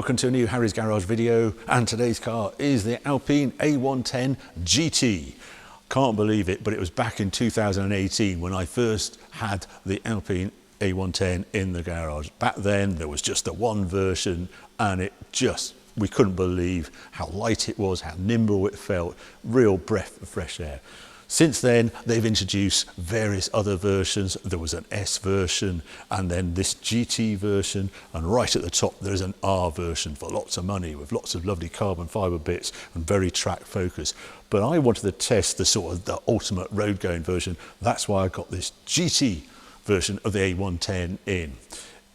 welcome to a new Harry's Garage video, and today's car is the Alpine A110 GT. Can't believe it, but it was back in 2018 when I first had the Alpine A110 in the garage. Back then there was just the one version, and we couldn't believe how light it was, how nimble it felt, real breath of fresh air. Since then, they've introduced various other versions. There was an S version and then this GT version, and right at the top there's an R version for lots of money with lots of lovely carbon fibre bits and very track focus. But I wanted to test the ultimate road going version. That's why I got this GT version of the A110 in.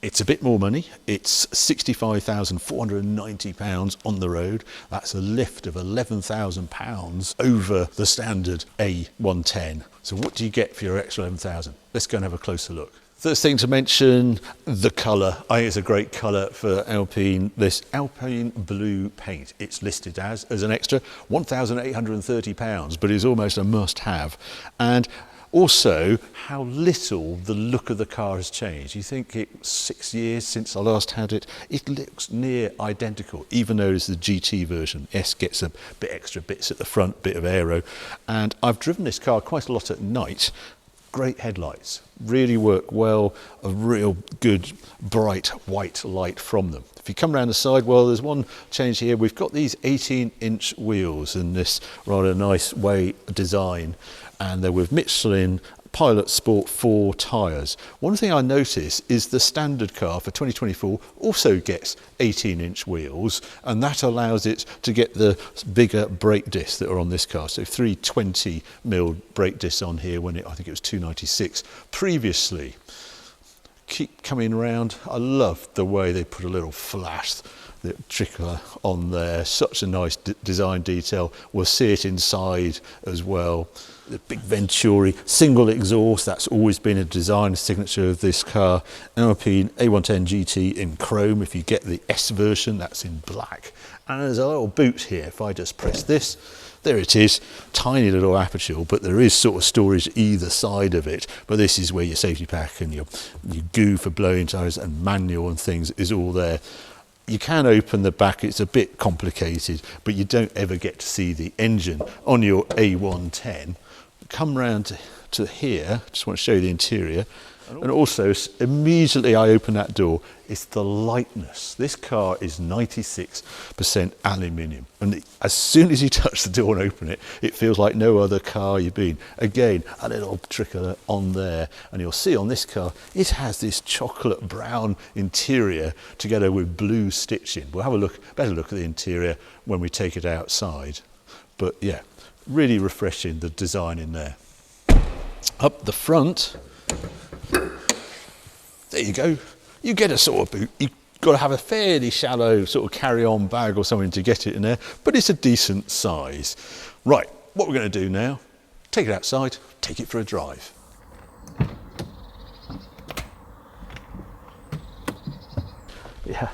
It's a bit more money. It's £65,490 on the road. That's a lift of £11,000 over the standard A110. So what do you get for your extra £11,000? Let's go and have a closer look. First thing to mention, the colour. I think it's a great colour for Alpine. This Alpine blue paint. It's listed as an extra £1,830, but it's almost a must-have. And also, how little the look of the car has changed. You think it's 6 years since I last had it. It looks near identical, even though it's the GT version. S gets a bit extra bits at the front, bit of aero. And I've driven this car quite a lot at night. Great headlights, really work well, a real good bright white light from them. If you come around the side, well, there's one change here. We've got these 18-inch wheels in this rather nice way design, and they're with Michelin Pilot Sport 4 tyres. One thing I notice is the standard car for 2024 also gets 18-inch wheels, and that allows it to get the bigger brake discs that are on this car. So 320mm brake discs on here when I think it was 296 previously. Keep coming around. I love the way they put a little flash, the trickler on there. Such a nice design detail. We'll see it inside as well. The big Venturi single exhaust, that's always been a design signature of this car. Alpine A110 GT in chrome. If you get the S version, that's in black. And there's a little boot here. If I just press this, there it is. Tiny little aperture, but there is sort of storage either side of it. But this is where your safety pack and your goo for blowing tires and manual and things is all there. You can open the back, it's a bit complicated, but you don't ever get to see the engine on your A110. Come round to here, just want to show you the interior. And also, immediately I open that door, it's the lightness. This car is 96% aluminium. And as soon as you touch the door and open it, it feels like no other car you've been. Again, a little trickler on there. And you'll see on this car, it has this chocolate brown interior together with blue stitching. We'll have a better look at the interior when we take it outside. But yeah, really refreshing, the design in there. Up the front, there you go. You get a sort of boot. You've got to have a fairly shallow sort of carry-on bag or something to get it in there, but it's a decent size. Right, what we're going to do now, take it outside, take it for a drive. Yeah,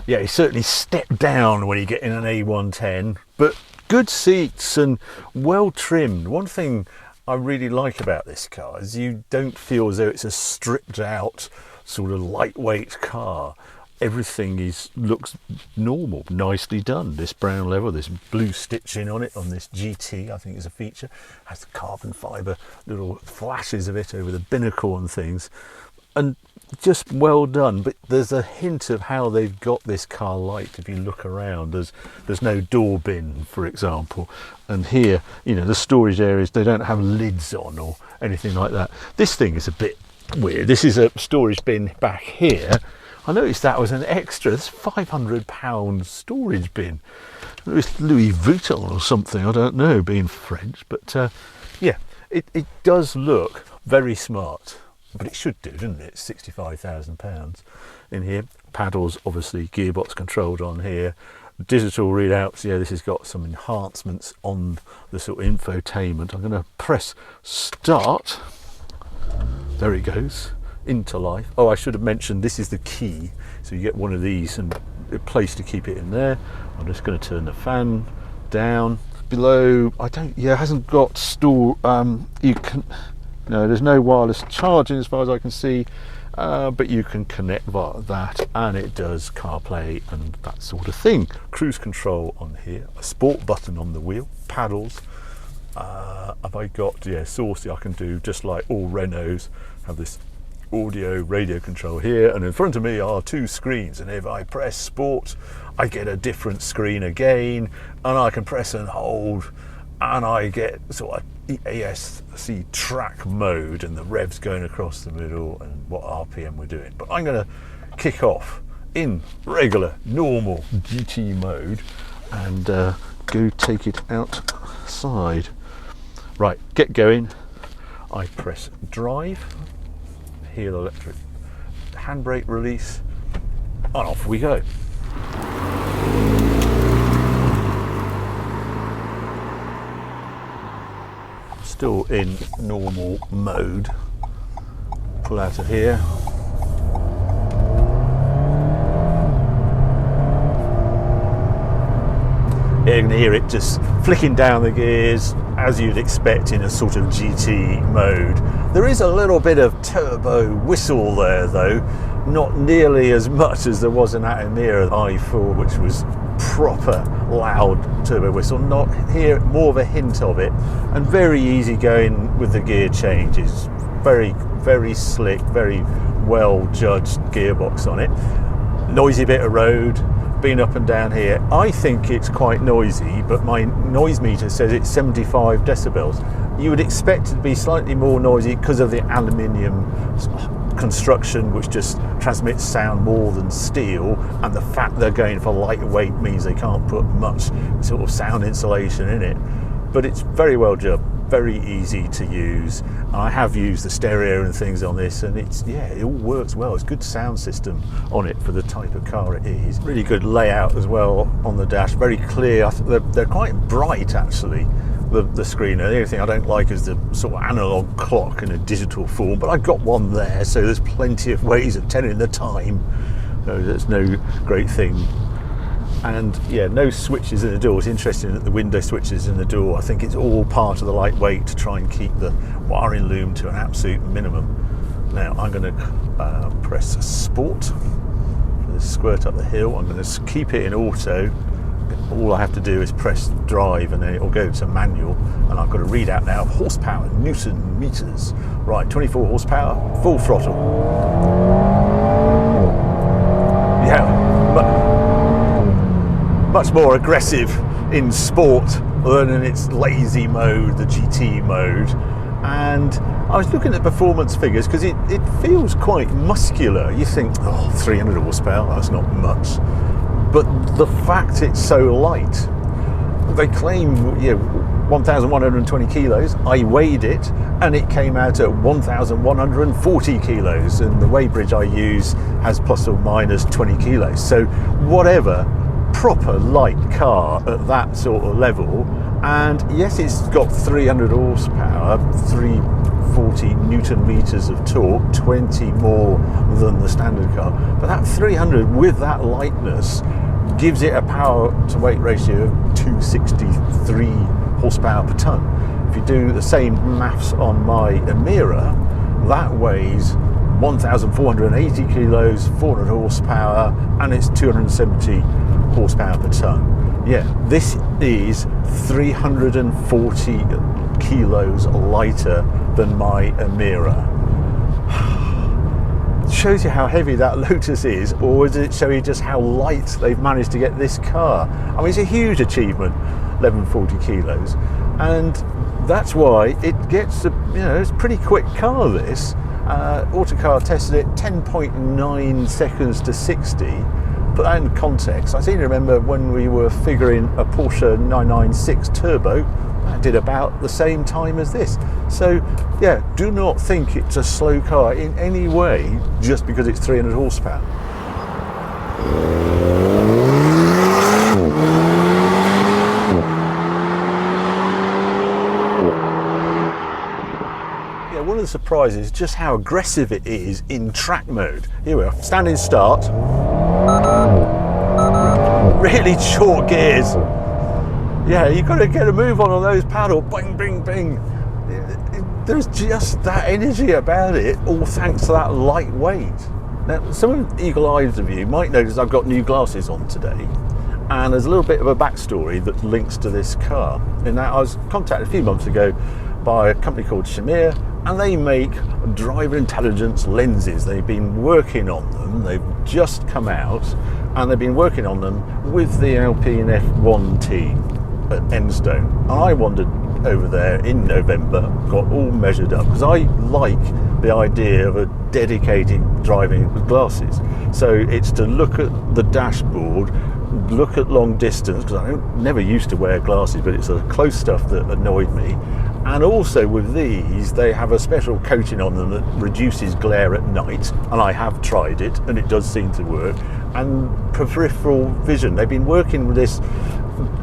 you certainly step down when you get in an A110, but good seats and well trimmed. One thing I really like about this car is you don't feel as though it's a stripped out sort of lightweight car. Everything looks normal, nicely done. This brown leather, this blue stitching on it on this GT, I think is a feature. Has the carbon fibre little flashes of it over the binnacle and things, and just well done. But there's a hint of how they've got this car light. If you look around, there's no door bin, for example, and here, you know, the storage areas, they don't have lids on or anything like that. This thing is a bit weird. This is a storage bin back here. I noticed that was an extra. It's £500 storage bin. It's Louis Vuitton or something, I don't know, being French, but yeah, it does look very smart. But it should do, doesn't it? It's £65,000 in here. Paddles, obviously, gearbox controlled on here. Digital readouts, yeah, this has got some enhancements on the sort of infotainment. I'm going to press start. There it goes, into life. Oh, I should have mentioned this is the key. So you get one of these and a place to keep it in there. I'm just going to turn the fan down. Below, it hasn't got no, there's no wireless charging as far as I can see, but you can connect via that, and it does CarPlay and that sort of thing. Cruise control on here, a sport button on the wheel, paddles. Have I got, yeah, saucy, I can do just like all Renaults, have this audio radio control here, and in front of me are two screens, and if I press sport I get a different screen again, and I can press and hold and I get sort of ASC track mode and the revs going across the middle and what RPM we're doing. But I'm going to kick off in regular normal GT mode and go take it outside. Right, get going. I press drive, heel electric handbrake release, and off we go. Still in normal mode. Pull out of here. You're going to hear it just flicking down the gears as you'd expect in a sort of GT mode. There is a little bit of turbo whistle there though, not nearly as much as there was in that Emira i4, which was proper loud turbo whistle. Not here, more of a hint of it, and very easy going with the gear changes. Very, very slick, very well judged gearbox on it. Noisy bit of road, been up and down here. I think it's quite noisy, but my noise meter says it's 75 decibels. You would expect it to be slightly more noisy because of the aluminium construction, which just transmits sound more than steel, and the fact they're going for lightweight means they can't put much sort of sound insulation in it. But it's very well dubbed, very easy to use. I have used the stereo and things on this, and it's, yeah, it all works well. It's a good sound system on it for the type of car it is. Really good layout as well on the dash, very clear. They're quite bright actually, the screen. The only thing I don't like is the sort of analog clock in a digital form, but I've got one there, so there's plenty of ways of telling the time. So that's no great thing. And yeah, no switches in the door. It's interesting that the window switches in the door, I think it's all part of the lightweight to try and keep the wiring loom to an absolute minimum. Now I'm going to press sport for the squirt up the hill. I'm going to keep it in auto. All I have to do is press drive and then it will go to manual, and I've got a readout now of horsepower, Newton meters. Right, 24 horsepower, full throttle. Yeah, much more aggressive in sport than in its lazy mode, the GT mode. And I was looking at performance figures because it feels quite muscular. You think, oh, 300 horsepower, that's not much. But the fact it's so light, they claim, you know, 1,120 kilos. I weighed it and it came out at 1,140 kilos, and the weighbridge I use has plus or minus 20 kilos. So whatever, proper light car at that sort of level. And yes, it's got 300 horsepower, 340 Newton meters of torque, 20 more than the standard car. But that 300 with that lightness gives it a power to weight ratio of 263 horsepower per ton. If you do the same maths on my Emira, that weighs 1,480 kilos, 400 horsepower, and it's 270 horsepower per ton. Yeah, this is 340 kilos lighter than my Emira. Shows you how heavy that Lotus is, or does it show you just how light they've managed to get this car? I mean, it's a huge achievement, 1140 kilos, and that's why it gets a, you know, it's a pretty quick car, this. Autocar tested it 10.9 seconds to 60. Put that in context, I seem to remember when we were figuring a Porsche 996 Turbo, that did about the same time as this. So yeah, do not think it's a slow car in any way just because it's 300 horsepower. Yeah, one of the surprises is just how aggressive it is in track mode. Here we are, standing start. Really short gears. Yeah, you've got to get a move on those paddles. Bing, bing, bing. there's just that energy about it, all thanks to that lightweight. Now, some eagle-eyed of you might notice I've got new glasses on today, and there's a little bit of a backstory that links to this car. In that, I was contacted a few months ago by a company called Shamir, and they make driver intelligence lenses. They've been working on them, they've just come out, and they've been working on them with the Alpine A110 at Enstone. And I wandered over there in November, got all measured up, because I like the idea of a dedicated driving with glasses. So it's to look at the dashboard, look at long distance, because I never used to wear glasses, but it's the close stuff that annoyed me. And also with these, they have a special coating on them that reduces glare at night, and I have tried it, and it does seem to work. And peripheral vision, they've been working with this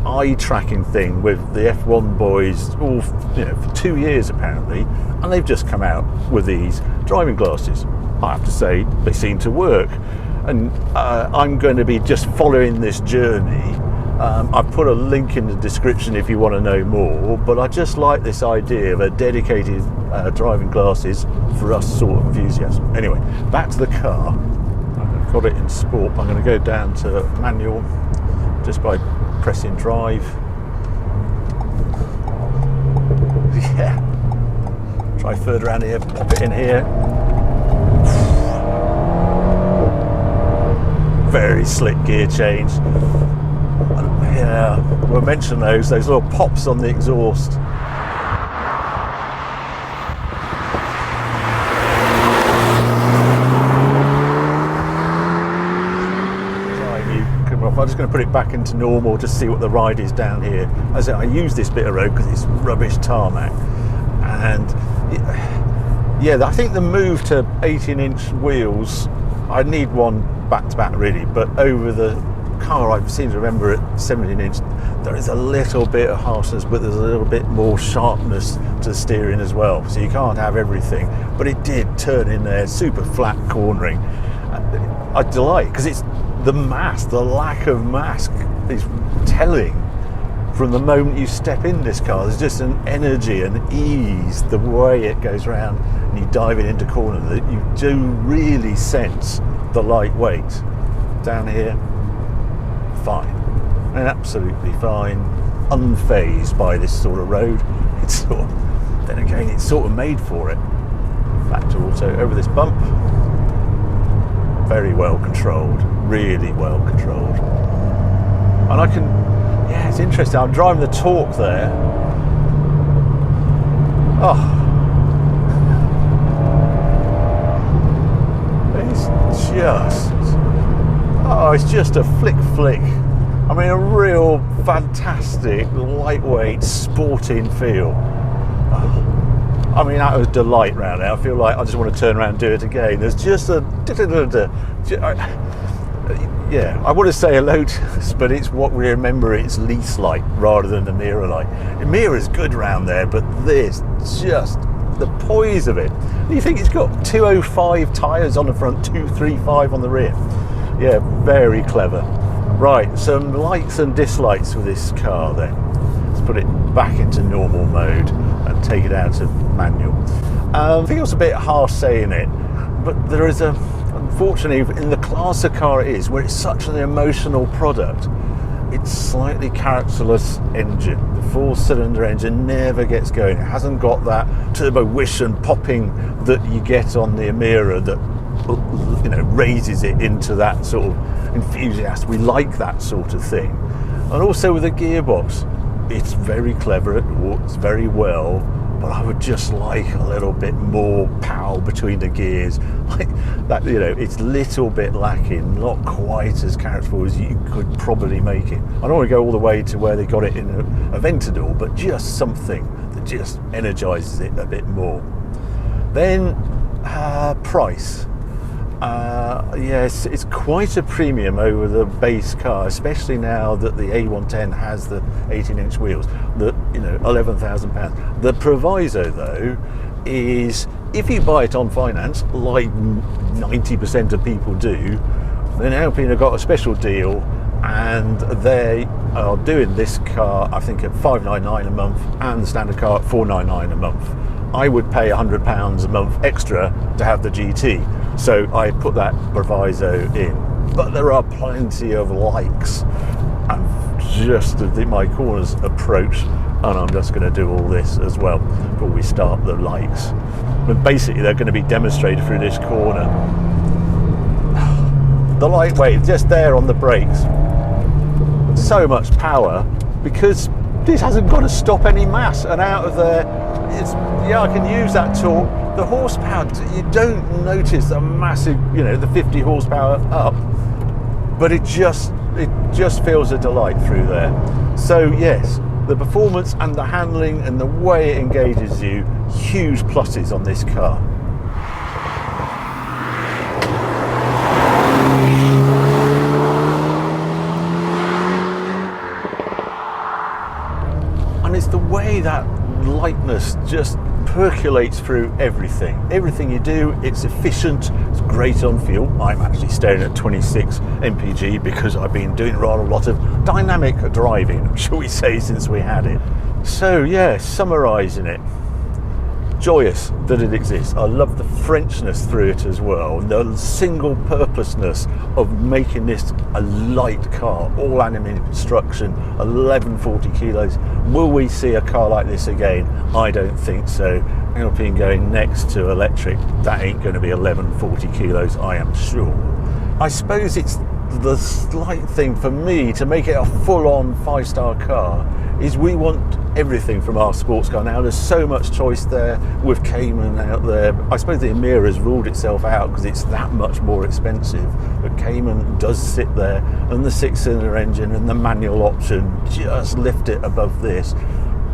eye tracking thing with the F1 boys all, for 2 years apparently, and they've just come out with these driving glasses. I have to say, they seem to work, and I'm going to be just following this journey. I've put a link in the description if you want to know more, but I just like this idea of a dedicated driving glasses for us sort of enthusiasts. Anyway, back to the car. I've got it in sport. I'm going to go down to manual just by pressing drive. Yeah. Try further around here, pop it in here. Very slick gear change. Yeah, we'll mention those little pops on the exhaust. I'm just going to put it back into normal to see what the ride is down here. As I use this bit of road because it's rubbish tarmac, and yeah, I think the move to 18-inch wheels, I need one back-to-back really, but over the car I seem to remember at 17-inch there is a little bit of harshness, but there's a little bit more sharpness to the steering as well, so you can't have everything. But it did turn in there, super flat cornering. I delight, because it's the mass, the lack of mass is telling from the moment you step in this car. There's just an energy and ease, the way it goes around and you dive it into corner, that you do really sense the lightweight. Down here, fine, and absolutely fine, unfazed by this sort of road. It's sort of, then again, it's sort of made for it. Back to auto, over this bump. Very well controlled, really well controlled. And I can, yeah, it's interesting, I'm driving the torque there. Oh, it's just a flick. I mean, a real fantastic, lightweight, sporting feel. Oh, I mean, that was delight round there. I feel like I just want to turn around and do it again. There's just a, yeah, I want to say a Lotus, but it's what we remember its lease like rather than the mirror light. The mirror is good round there, but this, just the poise of it. You think it's got 205 tyres on the front, 235 on the rear. Yeah, very clever. Right, some likes and dislikes with this car then. Let's put it back into normal mode and take it out of manual. I think it was a bit harsh saying it, but there is a, unfortunately, in the class of car it is, where it's such an emotional product, it's slightly characterless engine. The 4-cylinder engine never gets going. It hasn't got that turbo whish and popping that you get on the Emira that, raises it into that sort of enthusiast. We like that sort of thing. And also with the gearbox, it's very clever, it works very well, but I would just like a little bit more power between the gears. Like that, it's a little bit lacking, not quite as characterful as you could probably make it. I don't want to go all the way to where they got it in a Aventador, but just something that just energizes it a bit more. Then price. Yes, it's quite a premium over the base car, especially now that the A110 has the 18-inch wheels, the £11,000. The proviso though is, if you buy it on finance, like 90% of people do, then Alpine have got a special deal, and they are doing this car, I think, at $599 a month, and the standard car at $499 a month. I would pay £100 a month extra to have the GT. So I put that proviso in. But there are plenty of likes. And just as my corners approach, and I'm just going to do all this as well before we start the lights. But basically they're going to be demonstrated through this corner. The lightweight just there on the brakes, so much power, because this hasn't got to stop any mass, and out of there, yeah, I can use that torque. The horsepower, you don't notice the massive, you know, the 50 horsepower up, but it just feels a delight through there. So yes, the performance and the handling and the way it engages you, huge pluses on this car. And it's the way that lightness just percolates through everything. Everything you do, it's efficient, it's great on fuel. I'm actually staying at 26 mpg because I've been doing rather a lot of dynamic driving, shall we say, since we had it. So yeah, summarising it, joyous that it exists. I love the Frenchness through it as well, the single purposeness of making this a light car, all aluminium construction, 1140 kilos. Will we see a car like this again? I don't think so. Alpine going next to electric, that ain't going to be 1140 kilos, I am sure. I suppose it's the slight thing for me to make it a full-on 5-star car is we want everything from our sports car now. There's so much choice there with Cayman out there. I suppose the Emira has ruled itself out because it's that much more expensive, but Cayman does sit there, and the 6-cylinder engine and the manual option just lift it above this.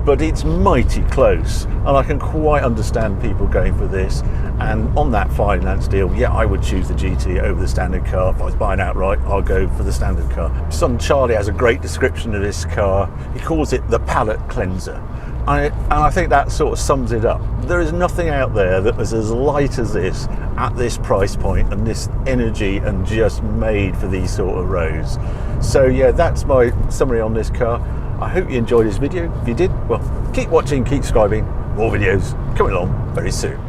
But it's mighty close, and I can quite understand people going for this. And on that finance deal, yeah, I would choose the GT over the standard car. If I was buying outright, I'll go for the standard car. Son Charlie has a great description of this car. He calls it the palate cleanser. And I think that sort of sums it up. There is nothing out there that was as light as this at this price point and this energy, and just made for these sort of roads. So yeah, that's my summary on this car. I hope you enjoyed this video. If you did, well, keep watching, keep subscribing. More videos coming along very soon.